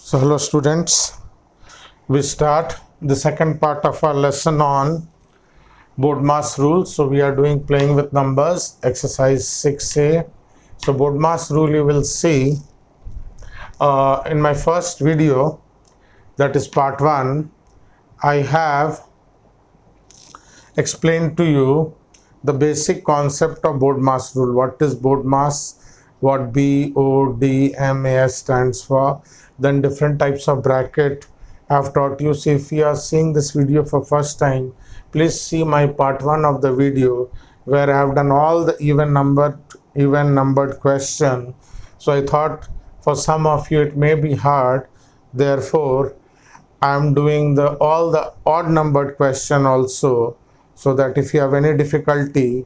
So hello students, we start the second part of our lesson on BODMAS rules. So we are doing playing with numbers, exercise 6a. So BODMAS rule you will see in my first video, that is part 1, I have explained to you the basic concept of BODMAS rule. What is BODMAS? What BODMAS stands for, then different types of bracket I have taught you. So if you are seeing this video for first time, please see my part 1 of the video where I have done all the even numbered question. So I thought for some of you it may be hard, therefore I am doing all the odd numbered question also, so that if you have any difficulty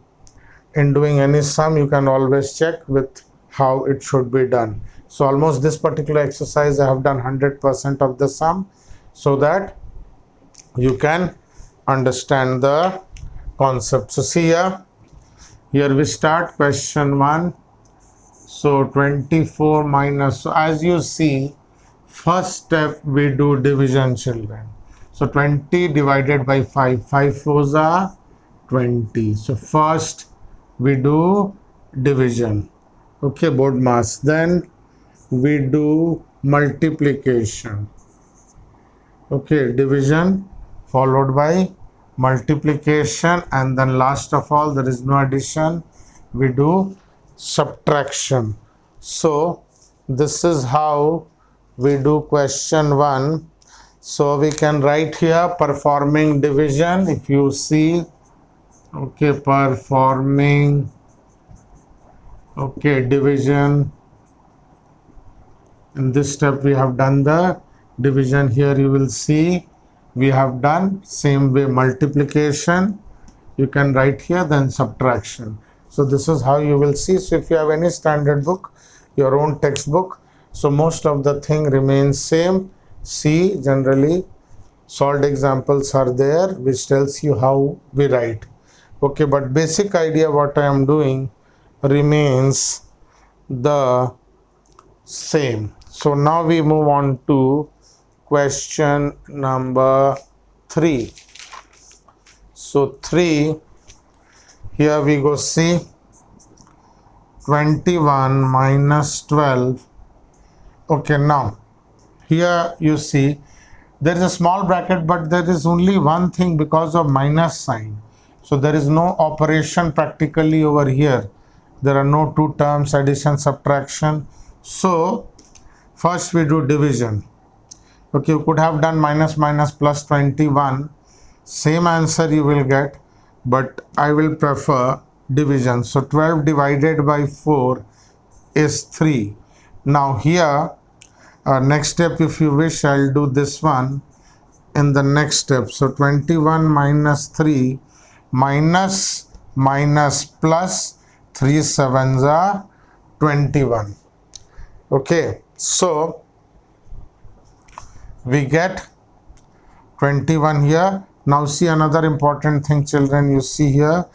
in doing any sum, you can always check with how it should be done. So almost this particular exercise I have done 100% of the sum, so that you can understand the concept. So see here we start question 1. So 24 minus, so as you see, first step we do division, children. So 20 divided by 5, 5 4s are 20. So first we do division, okay, BODMAS. Then we do multiplication, okay, division followed by multiplication, and then last of all there is no addition, we do subtraction. So this is how we do question 1. So we can write here performing division. If you see, okay, performing, okay, division. In this step we have done the division. Here you will see we have done same way multiplication, you can write here, then subtraction. So this is how you will see. So if you have any standard book, your own textbook, so most of the thing remains same. See, generally solved examples are there which tells you how we write, okay, but basic idea what I am doing remains the same. So now we move on to question number 3. So 3, here we go, see, 21 minus 12. Okay, now here you see there is a small bracket, but there is only one thing because of minus sign. So there is no operation practically over here. There are no two terms, addition, subtraction. So first we do division. Okay, you could have done minus minus plus 21. Same answer you will get, but I will prefer division. So 12 divided by 4 is 3. Now here, next step, if you wish, I'll do this one in the next step. So 21 minus 3 minus minus plus 3 7s are 21. Okay, so we get 21 here. Now see another important thing, children, you see here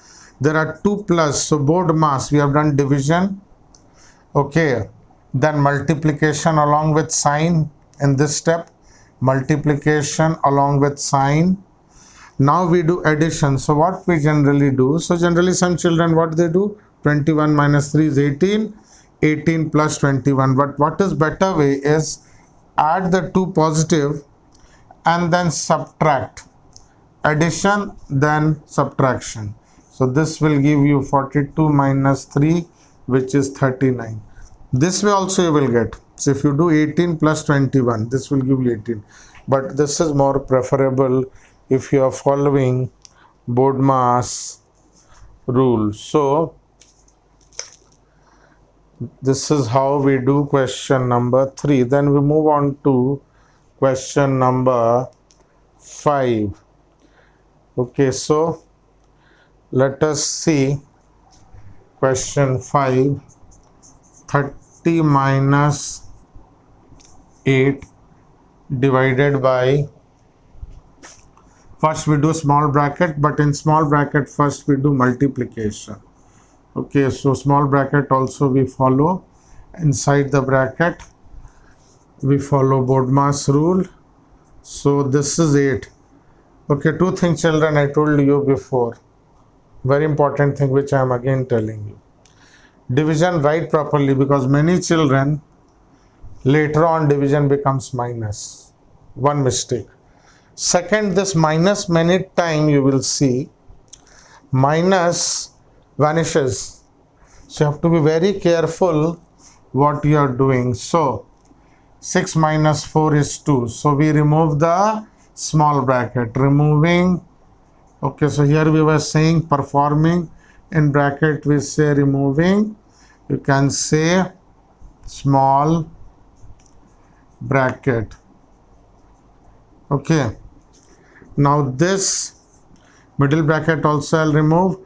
there are 2 plus, so BODMAS we have done division, okay, then multiplication along with sign in this step, multiplication along with sign. Now we do addition. So what we generally do, so generally some children what they do, 21 minus 3 is 18, 18 plus 21, but what is better way is add the 2 positive and then subtract, addition then subtraction. So this will give you 42 minus 3, which is 39. This way also you will get. So if you do 18 plus 21, this will give you 18. But this is more preferable if you are following BODMAS rule. So this is how we do question number 3. Then we move on to question number 5. Okay, so let us see question 5. 30 minus 8 divided by, first we do small bracket, but in small bracket first we do multiplication. Okay, so small bracket also we follow inside the bracket we follow BODMAS rule. So this is 8. Okay, two things children I told you before. Very important thing which I am again telling you. Division write properly, because many children later on division becomes minus. One mistake. Second, this minus many time you will see minus vanishes. So you have to be very careful what you are doing. So 6 minus 4 is 2. So we remove the small bracket. Removing. Okay, so here we were saying performing. In bracket we say removing. You can say small bracket. Okay. Now this middle bracket also I'll remove.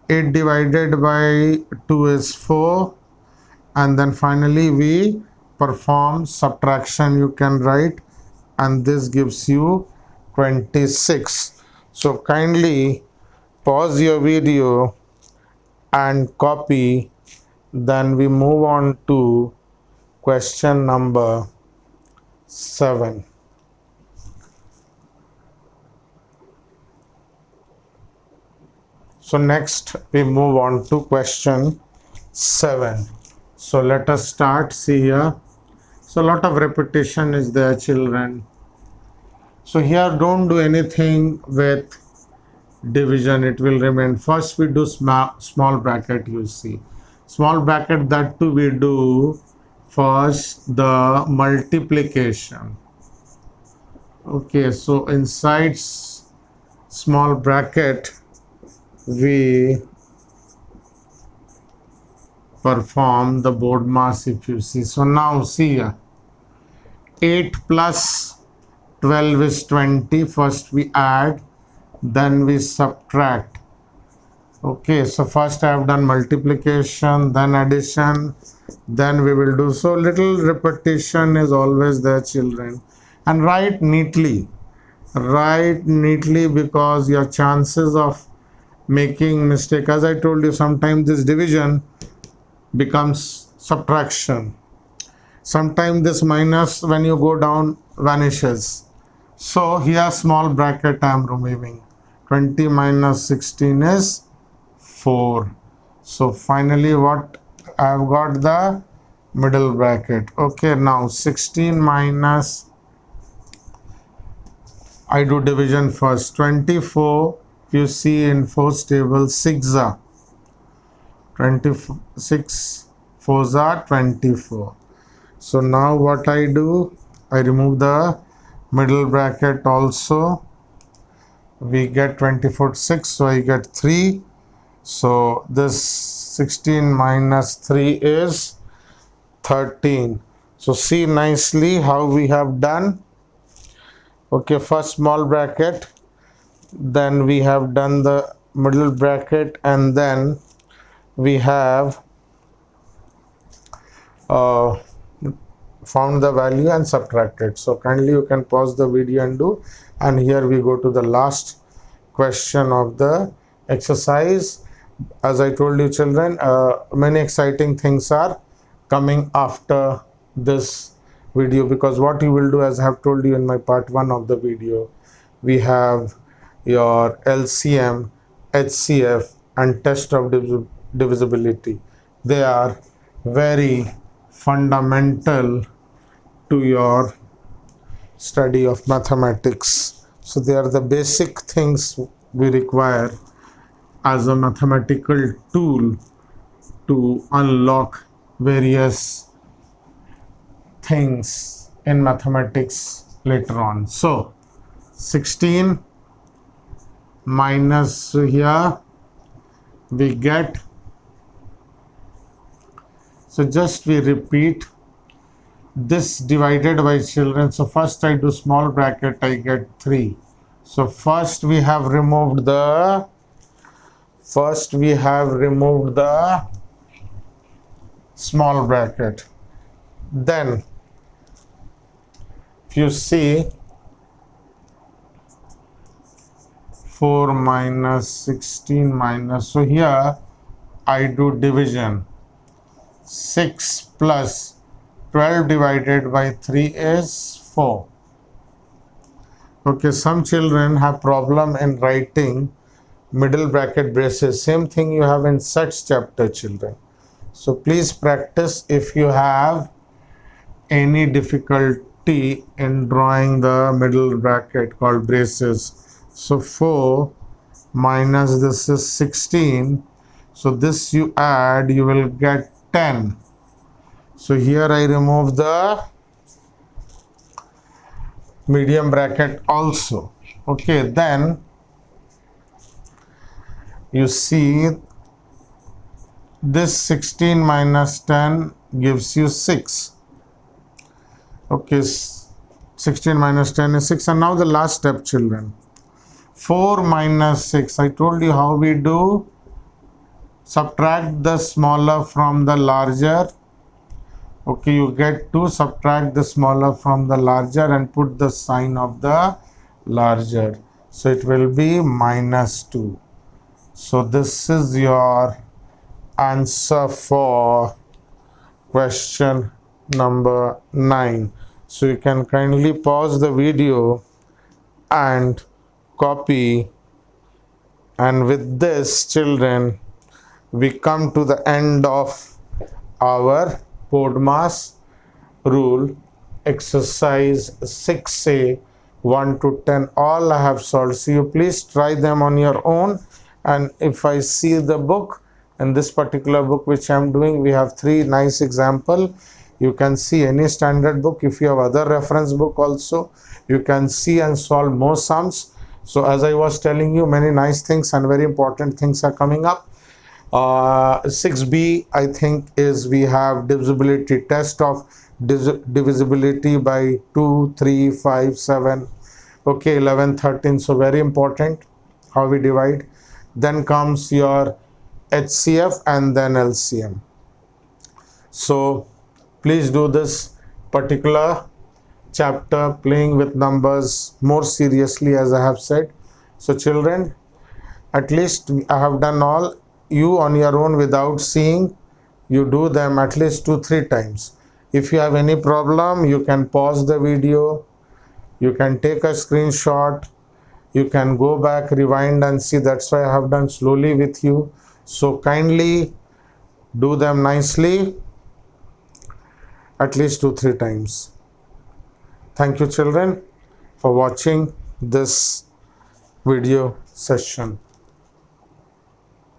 8 divided by 2 is 4. And then finally we perform subtraction, you can write, and this gives you 26. So kindly pause your video and copy. Then we move on to question number 7. So next we move on to question 7. So let us start. See here. So a lot of repetition is there, children. So here don't do anything with division, it will remain. First we do small bracket, you see. Small bracket, that too we do first the multiplication. Okay, so inside small bracket we perform the BODMAS, if you see. So now see here, 8 plus 12 is 20. First we add, then we subtract. Okay, so first I have done multiplication, then addition, then we will do. So little repetition is always there, children. And write neatly, because your chances of making mistake, as I told you, sometimes this division becomes subtraction. Sometimes this minus, when you go down, vanishes. So here small bracket I am removing. 20 minus 16 is 4. So finally what I have got, the middle bracket. Okay, now 16 minus, I do division first. 24, you see in 4's table, 6 are 26, 4's are 24. So now what I do, I remove the middle bracket also. We get 24 6, so I get 3. So this 16 minus 3 is 13. So see nicely how we have done. Okay, first small bracket, then we have done the middle bracket, and then we have found the value and subtracted. So kindly you can pause the video and do. And here we go to the last question of the exercise. As I told you, children, many exciting things are coming after this video, because what you will do, as I have told you in my part 1 of the video, we have your LCM, HCF and test of divisibility. They are very fundamental to your study of mathematics. So they are the basic things we require as a mathematical tool to unlock various things in mathematics later on. So 16 minus here we get, so just we repeat this divided by, children. So first I do small bracket, I get 3. So first we have removed the small bracket. Then if you see 4 minus 16 minus, so here I do division. 6 plus 12 divided by 3 is 4. Okay, some children have problem in writing middle bracket braces. Same thing you have in sets chapter, children. So please practice if you have any difficulty in drawing the middle bracket called braces. So 4 minus this is 16. So this you add, you will get 10. So here I remove the medium bracket also. Okay, then you see this 16 minus 10 gives you 6. Okay, 16 minus 10 is 6. And now the last step, children. 4 minus 6. I told you how we do. Subtract the smaller from the larger. Okay, you get to subtract the smaller from the larger and put the sign of the larger. So it will be minus 2. So this is your answer for question number 9. So you can kindly pause the video and copy. And with this, children, we come to the end of our BODMAS rule exercise 6A 1 to 10. All I have solved. So you please try them on your own. And if I see the book, in this particular book which I am doing, we have 3 nice example. You can see any standard book. If you have other reference book also, you can see and solve more sums. So as I was telling you, many nice things and very important things are coming up. 6B, I think, is we have divisibility test of divisibility by 2, 3, 5, 7, okay, 11, 13. So very important how we divide. Then comes your HCF and then LCM. So please do this particular chapter, playing with numbers, more seriously, as I have said. So children, at least I have done all. You on your own without seeing, you do them at least 2-3 times. If you have any problem, you can pause the video, you can take a screenshot, you can go back, rewind and see. That's why I have done slowly with you. So kindly do them nicely at least 2-3 times. Thank you, children, for watching this video session.